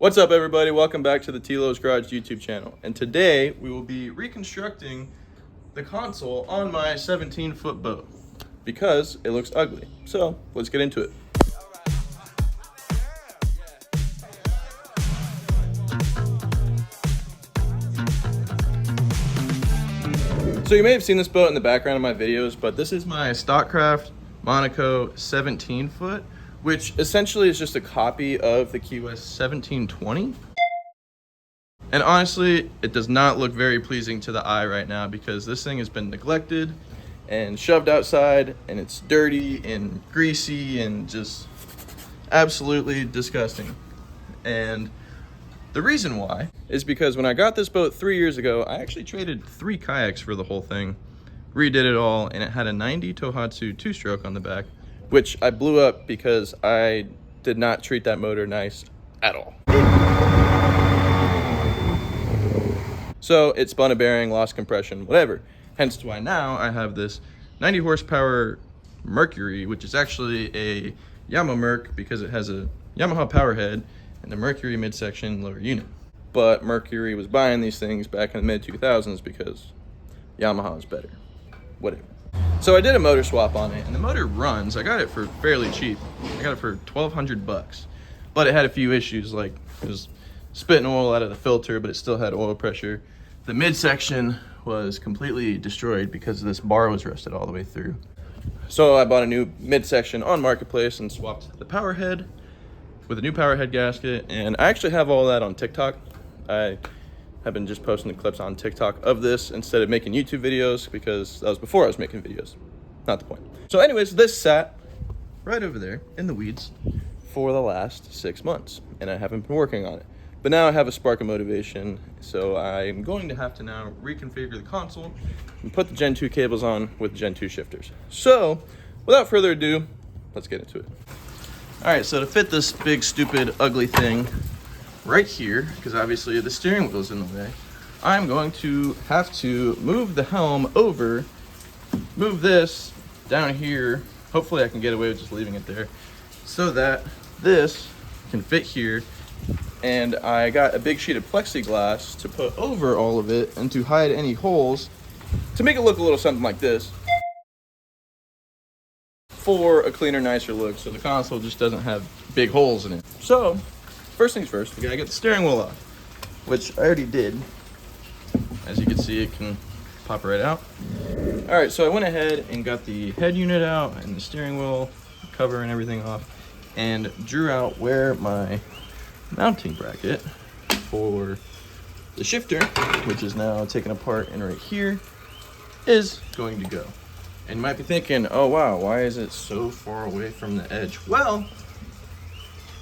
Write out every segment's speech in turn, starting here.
What's up, everybody? Welcome back to the Tilo's Garage YouTube channel. And today we will be reconstructing the console on my 17-foot boat because it looks ugly. So let's get into it. So you may have seen this boat in the background of my videos, but this is my Stockcraft Monaco 17-foot, which essentially is just a copy of the Key West 1720. And honestly, it does not look very pleasing to the eye right now because this thing has been neglected and shoved outside, and it's dirty and greasy and just absolutely disgusting. And the reason why is because when I got this boat 3 years ago, I actually traded 3 kayaks for the whole thing, redid it all, and it had a 90 Tohatsu 2-stroke on the back, which I blew up because I did not treat that motor nice at all. So it spun a bearing, lost compression, whatever. Hence why now I have this 90 horsepower Mercury, which is actually a Yamaha Merc because it has a Yamaha power head and the Mercury midsection lower unit. But Mercury was buying these things back in the mid-2000s because Yamaha is better. Whatever. So I did a motor swap on it, and the motor runs. I got it for fairly cheap. I got it for 1,200 bucks. But it had a few issues, like it was spitting oil out of the filter, but it still had oil pressure. The midsection was completely destroyed because this bar was rusted all the way through. So I bought a new midsection on Marketplace and swapped the power head with a new power head gasket, and I actually have all that on TikTok. I have been just posting the clips on TikTok of this instead of making YouTube videos because that was before I was making videos. Not the point. So anyways, this sat right over there in the weeds for the last 6 months, and I haven't been working on it. But now I have a spark of motivation, so I'm going to have to now reconfigure the console and put the Gen 2 cables on with Gen 2 shifters. So without further ado, let's get into it. All right, so to fit this big, stupid, ugly thing right here, because obviously the steering wheel's in the way, I'm going to have to move the helm over, move this down here. Hopefully I can get away with just leaving it there so that this can fit here. And I got a big sheet of plexiglass to put over all of it and to hide any holes to make it look a little something like this for a cleaner, nicer look, so the console just doesn't have big holes in it. So first things first, we gotta get the steering wheel off, which I already did. As you can see, it can pop right out. All right, so I went ahead and got the head unit out and the steering wheel cover and everything off, and drew out where my mounting bracket for the shifter, which is now taken apart and right here, is going to go. And you might be thinking, oh wow, why is it so far away from the edge? Well,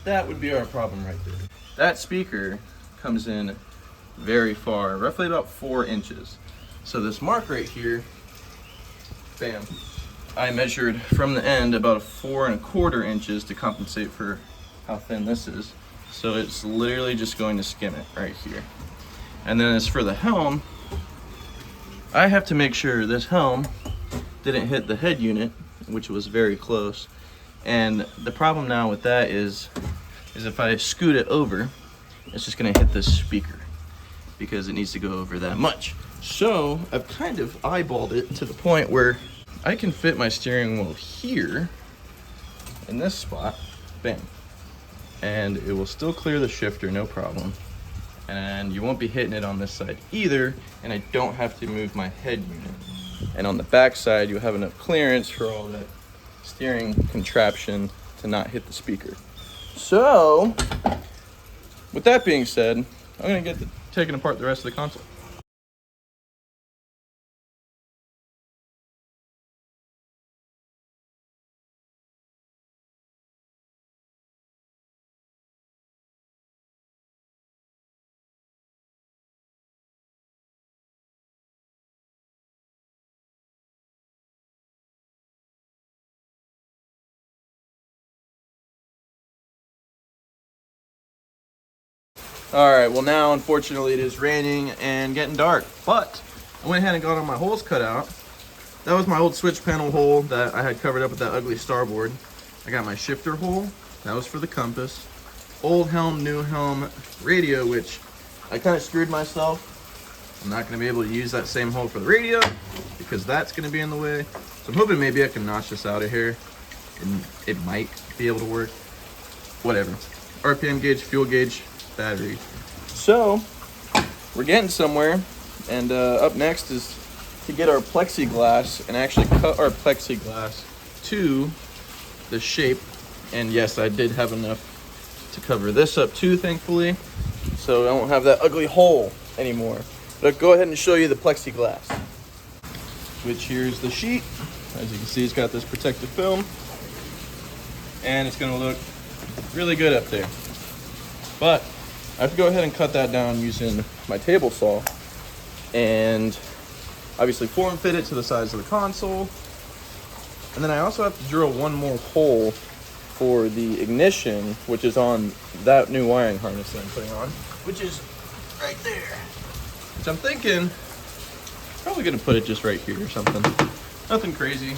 that would be our problem right there. That speaker comes in very far, roughly about 4 inches. So this mark right here, bam, I measured from the end about 4¼ inches to compensate for how thin this is. So it's literally just going to skim it right here. And then as for the helm, I have to make sure this helm didn't hit the head unit, which was very close. And the problem now with that is if I scoot it over, it's just gonna hit this speaker because it needs to go over that much. So I've kind of eyeballed it to the point where I can fit my steering wheel here in this spot, bam. And it will still clear the shifter, no problem. And you won't be hitting it on this side either, and I don't have to move my head unit. And on the back side, you'll have enough clearance for all that steering contraption to not hit the speaker. So, with that being said, I'm gonna get taking apart the rest of the console. All right, well now, unfortunately, it is raining and getting dark, but I went ahead and got all my holes cut out. That was my old switch panel hole that I had covered up with that ugly starboard. I got my shifter hole, that was for the compass. old helm, new helm radio, which I kind of screwed myself. I'm not going to be able to use that same hole for the radio because that's going to be in the way. So I'm hoping maybe I can notch this out of here and it might be able to work. Whatever. RPM gauge, fuel gauge, battery. So we're getting somewhere, and up next is to get our plexiglass and actually cut our plexiglass to the shape. And yes, I did have enough to cover this up too, thankfully, so I won't have that ugly hole anymore. But go ahead and show you the plexiglass, which here's the sheet. As you can see, it's got this protective film, and it's gonna look really good up there. But I have to go ahead and cut that down using my table saw, and obviously form fit it to the size of the console. And then I also have to drill one more hole for the ignition, which is on that new wiring harness that I'm putting on, which is right there. Which I'm thinking, probably gonna put it just right here or something. Nothing crazy.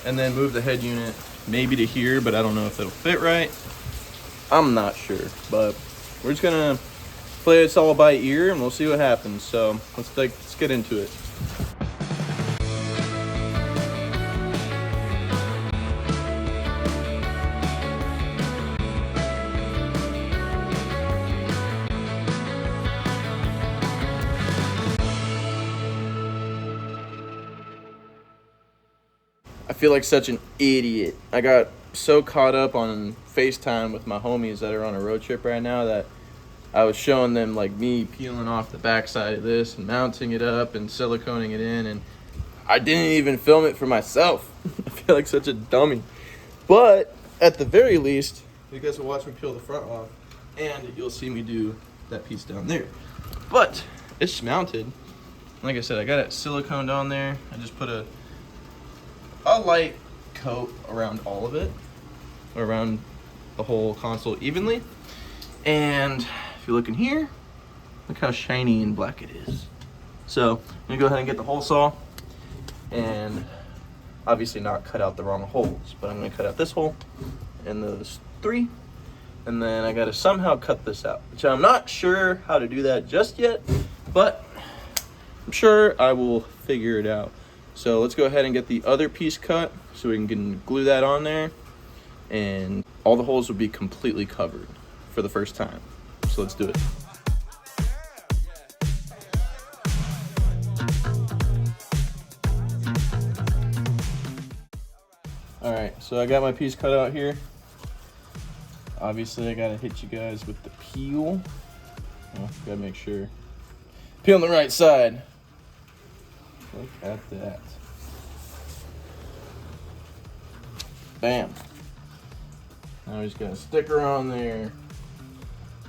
And then move the head unit maybe to here, but I don't know if it'll fit right. I'm not sure, but we're just gonna play this all by ear and we'll see what happens. So let's get into it. I feel like such an idiot. I got so caught up on FaceTime with my homies that are on a road trip right now that I was showing them like me peeling off the backside of this and mounting it up and siliconing it in, and I didn't even film it for myself. I feel like such a dummy. But at the very least, you guys will watch me peel the front off and you'll see me do that piece down there. But it's mounted. Like I said, I got it siliconed on there. I just put a light coat around all of it, around the whole console evenly. And if you look in here, look how shiny and black it is. So I'm gonna go ahead and get the hole saw and obviously not cut out the wrong holes, but I'm gonna cut out this hole and those three, and then I gotta somehow cut this out, which I'm not sure how to do that just yet, but I'm sure I will figure it out. So let's go ahead and get the other piece cut so we can glue that on there, and all the holes will be completely covered for the first time. So let's do it. All right, so I got my piece cut out here. Obviously I gotta hit you guys with the peel. Well, gotta make sure. Peel on the right side. Look at that. Bam. Now we just got a sticker on there.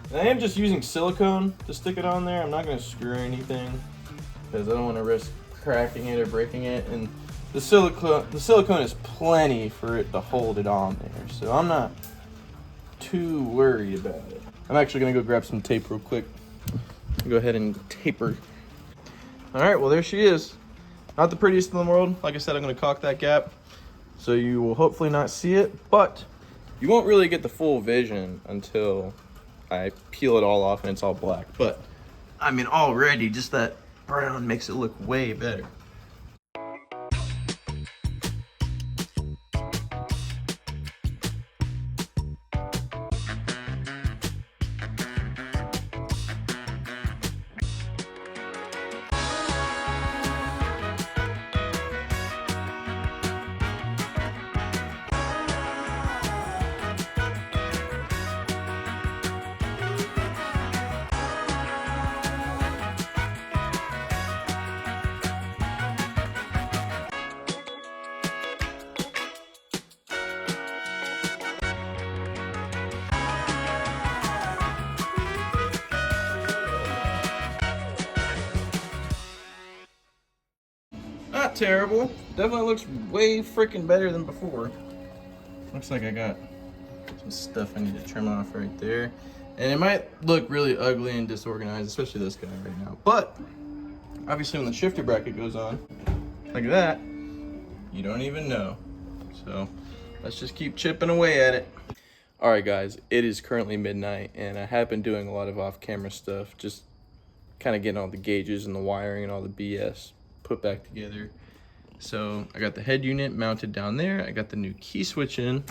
And I am just using silicone to stick it on there. I'm not gonna screw anything because I don't want to risk cracking it or breaking it. And the silicone is plenty for it to hold it on there, so I'm not too worried about it. I'm actually gonna go grab some tape real quick. Go ahead and tape her. All right, well there she is. Not the prettiest in the world. Like I said, I'm gonna caulk that gap, so you will hopefully not see it, but you won't really get the full vision until I peel it all off and it's all black. But I mean, already just that brown makes it look way better. Not terrible. Definitely looks way freaking better than before. Looks like I got some stuff I need to trim off right there. And it might look really ugly and disorganized, especially this guy right now. But obviously when the shifter bracket goes on, like that, you don't even know. So let's just keep chipping away at it. All right, guys, it is currently midnight, and I have been doing a lot of off-camera stuff, just kind of getting all the gauges and the wiring and all the BS put back together. So I got the head unit mounted down there. I got the new key switch in,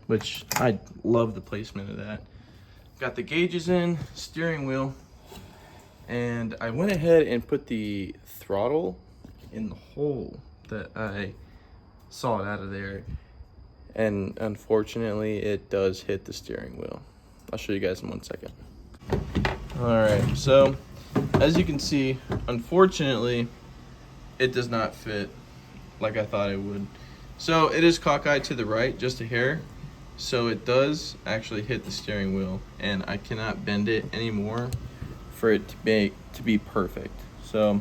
which I love the placement of that. Got the gauges in, steering wheel, and I went ahead and put the throttle in the hole that I sawed out of there. And unfortunately, it does hit the steering wheel. I'll show you guys in 1 second. All right, so as you can see, unfortunately, it does not fit like I thought it would. So it is cockeyed to the right, just a hair. So it does actually hit the steering wheel, and I cannot bend it anymore for it to be perfect. So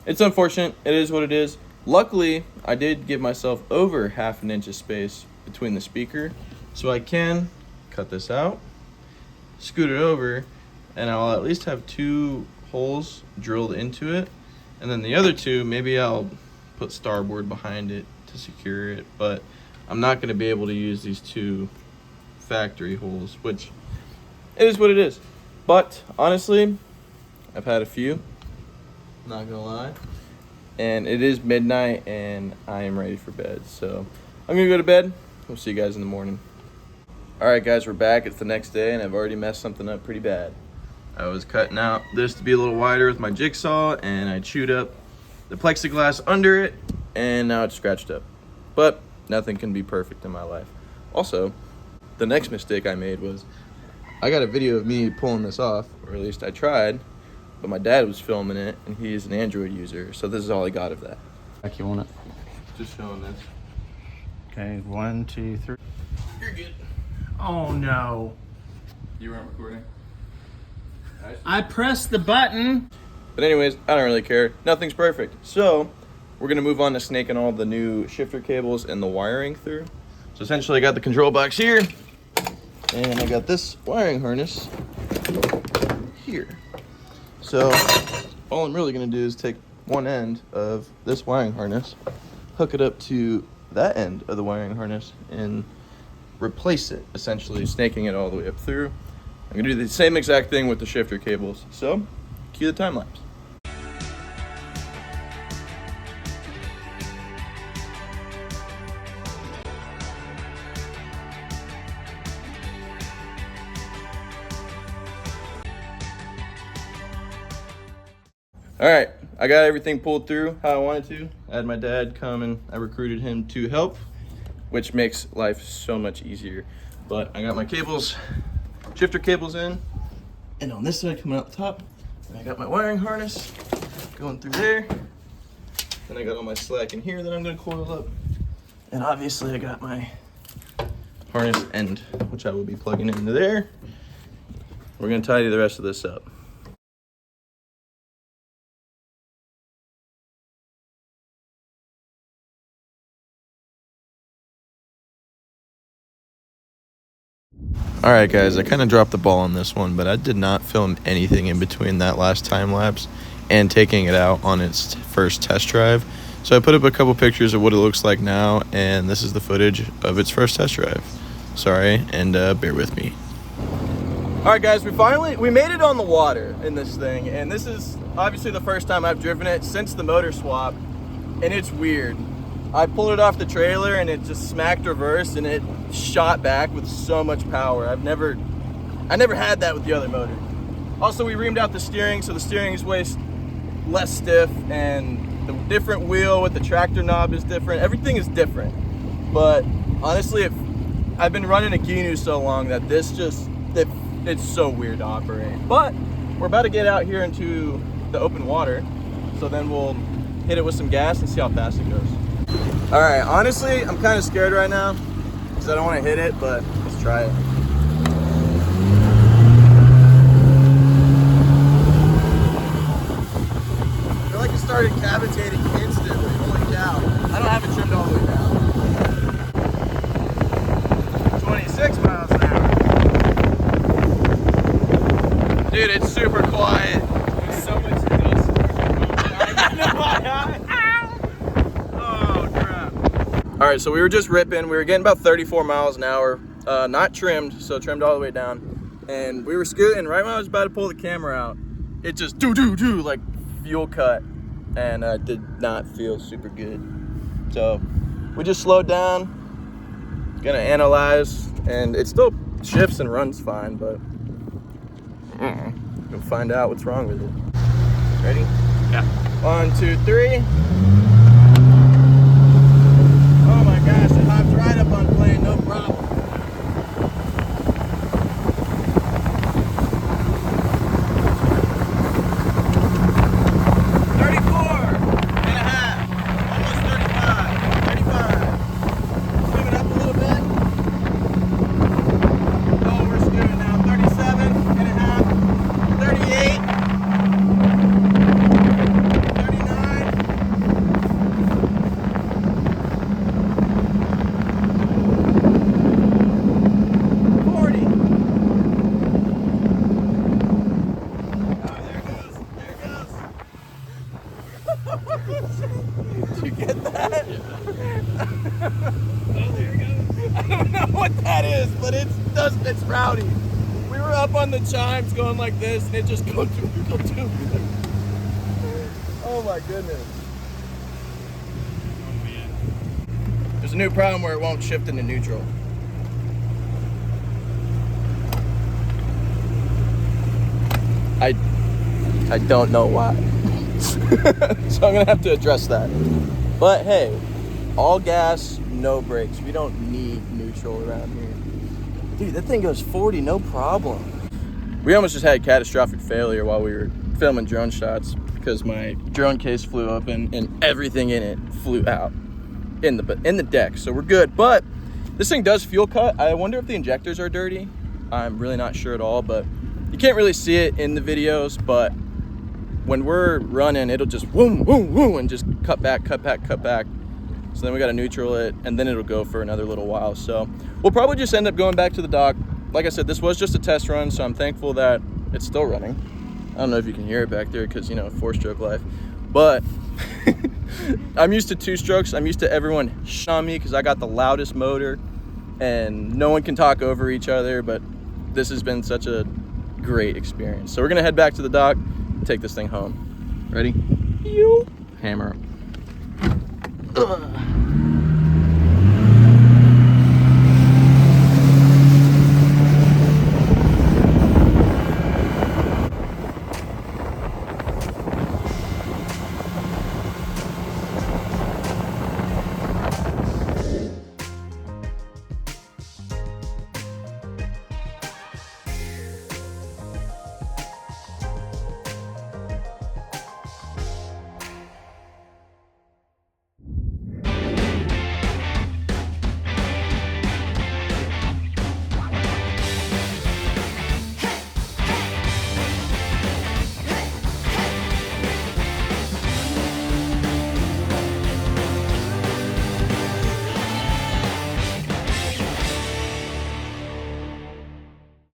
it's unfortunate. It is what it is. Luckily, I did give myself over 1/2 inch of space between the speaker, so I can cut this out, scoot it over, and I'll at least have 2 holes drilled into it. And then the other 2, maybe I'll put starboard behind it to secure it, but I'm not going to be able to use these 2 factory holes, which it is what it is. But honestly, I've had a few, not gonna lie. And it is midnight and I am ready for bed. So I'm gonna go to bed. We'll see you guys in the morning. All right, guys, we're back. It's the next day and I've already messed something up pretty bad. I was cutting out this to be a little wider with my jigsaw, and I chewed up the plexiglass under it, and now it's scratched up. But nothing can be perfect in my life. Also, the next mistake I made was I got a video of me pulling this off, or at least I tried, but my dad was filming it, and he's an Android user, so this is all I got of that. Like you want it? Just showing this. Okay, 1, 2, 3. You're good. Oh no. You weren't recording? I pressed the button. But anyways, I don't really care. Nothing's perfect. So we're gonna move on to snaking all the new shifter cables and the wiring through. So essentially I got the control box here, and I got this wiring harness here. So all I'm really gonna do is take one end of this wiring harness, hook it up to that end of the wiring harness, and replace it, essentially snaking it all the way up through. I'm gonna do the same exact thing with the shifter cables. So cue the time lapse. All right, I got everything pulled through how I wanted to. I had my dad come and I recruited him to help, which makes life so much easier. But I got my cables, shifter cables in, and on this side coming out the top, and I got my wiring harness going through there. Then I got all my slack in here that I'm gonna coil up. And obviously I got my harness end, which I will be plugging into there. We're gonna tidy the rest of this up. All right, guys, I kind of dropped the ball on this one, but I did not film anything in between that last time lapse and taking it out on its first test drive. So I put up a couple pictures of what it looks like now, and this is the footage of its first test drive. Sorry, and bear with me. All right, guys, we made it on the water in this thing, and this is obviously the first time I've driven it since the motor swap, and it's weird. I pulled it off the trailer and it just smacked reverse and it shot back with so much power. I never had that with the other motor. Also, we reamed out the steering, so the steering is way less stiff, and the different wheel with the tractor knob is different. Everything is different. But honestly, I've been running a Gnu so long that it's so weird to operate. But we're about to get out here into the open water, so then we'll hit it with some gas and see how fast it goes. All right, honestly, I'm kind of scared right now because I don't want to hit it, but let's try it. I feel like it started cavitating instantly. Holy cow. I don't have it trimmed all the way down. 26 miles an hour. Dude, it's super quiet. There's so much dust. All right, so we were just ripping. We were getting about 34 miles an hour. not trimmed, so trimmed all the way down. And we were scooting, right when I was about to pull the camera out, it just do like fuel cut, and did not feel super good. So we just slowed down, gonna analyze, and it still shifts and runs fine, but we'll find out what's wrong with it. Ready? Yeah. 1, 2, 3. Oh my gosh, it hops right up on plane, no problem. Did you get that? Yeah. Oh, there it goes. I don't know what that is, but it's rowdy. We were up on the chimes going like this, and it just goes. Oh my goodness. Oh man. There's a new problem where it won't shift into neutral. I don't know why. So I'm gonna have to address that. But hey, all gas, no brakes. We don't need neutral around here. Dude, that thing goes 40, no problem. We almost just had catastrophic failure while we were filming drone shots because my drone case flew open and everything in it flew out in the deck. So we're good, but this thing does fuel cut. I wonder if the injectors are dirty. I'm really not sure at all, but you can't really see it in the videos, but when we're running, it'll just boom, boom, boom, and just cut back. So then we got to neutral it, and then it'll go for another little while. So we'll probably just end up going back to the dock. Like I said, this was just a test run, so I'm thankful that it's still running. I don't know if you can hear it back there because, you know, 4-stroke life. But I'm used to 2 strokes. I'm used to everyone on me because I got the loudest motor, and no one can talk over each other, but this has been such a great experience. So we're going to head back to the dock, take this thing home. Ready? You hammer. Ugh.